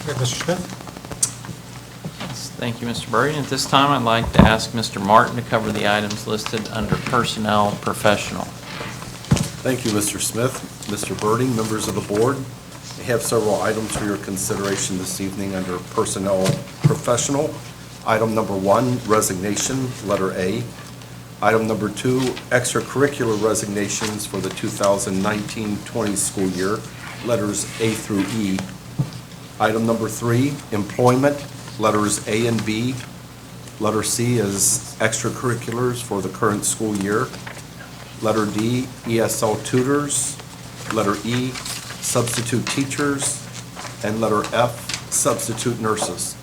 Mr. Smith? Yes, thank you, Mr. Birding. At this time, I'd like to ask Mr. Martin to cover the items listed under Personnel Professional. Thank you, Mr. Smith. Mr. Birding, members of the board, I have several items for your consideration this evening under Personnel Professional. Item number 1, resignation, letter A. Item number 2, extracurricular resignations for the 2019-20 school year, letters A through E. Item number 3, employment, letters A and B. Letter C is extracurriculars for the current school year. Letter D, ESL tutors. Letter E, substitute teachers. And letter F, substitute nurses.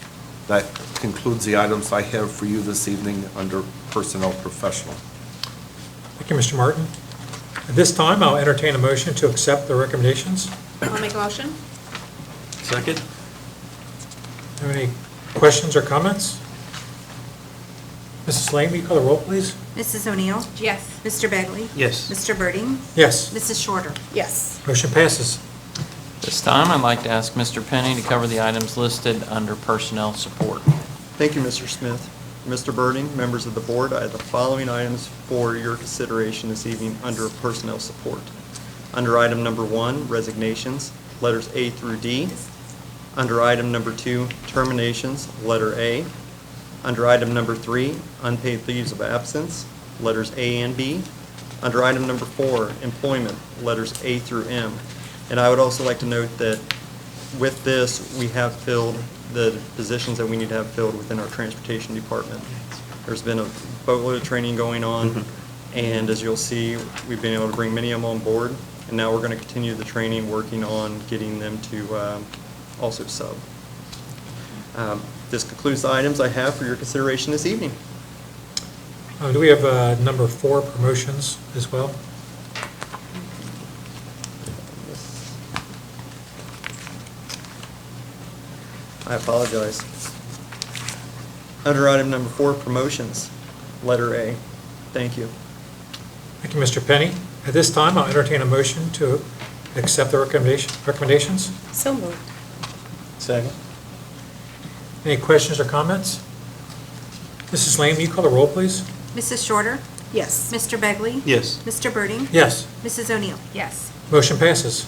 That concludes the items I have for you this evening under Personnel Professional. Thank you, Mr. Martin. At this time, I'll entertain a motion to accept the recommendations. I'll make a motion. Second? Are there any questions or comments? Mrs. Lane, will you call the roll, please? Mrs. O'Neill? Yes. Mr. Begley? Yes. Mr. Birding? Yes. Mrs. Shorter? Yes. Motion passes. This time, I'd like to ask Mr. Penny to cover the items listed under Personnel Support. Thank you, Mr. Smith. Mr. Birding, members of the board, I have the following items for your consideration this evening under Personnel Support. Under item number 1, resignations, letters A through D. Under item number 2, terminations, letter A. Under item number 3, unpaid leaves of absence, letters A and B. Under item number 4, employment, letters A through M. And I would also like to note that with this, we have filled the positions that we need to have filled within our transportation department. There's been a boatload of training going on, and as you'll see, we've been able to bring many of them on board, and now we're going to continue the training, working on getting them to also sub. This concludes the items I have for your consideration this evening. Do we have number 4 promotions as well? I apologize. Under item number 4, promotions, letter A. Thank you. Thank you, Mr. Penny. At this time, I'll entertain a motion to accept the recommendations. So moved. Second. Any questions or comments? Mrs. Lane, will you call the roll, please? Mrs. Shorter? Yes. Mr. Begley? Yes. Mr. Birding? Yes. Mrs. O'Neill? Yes. Motion passes.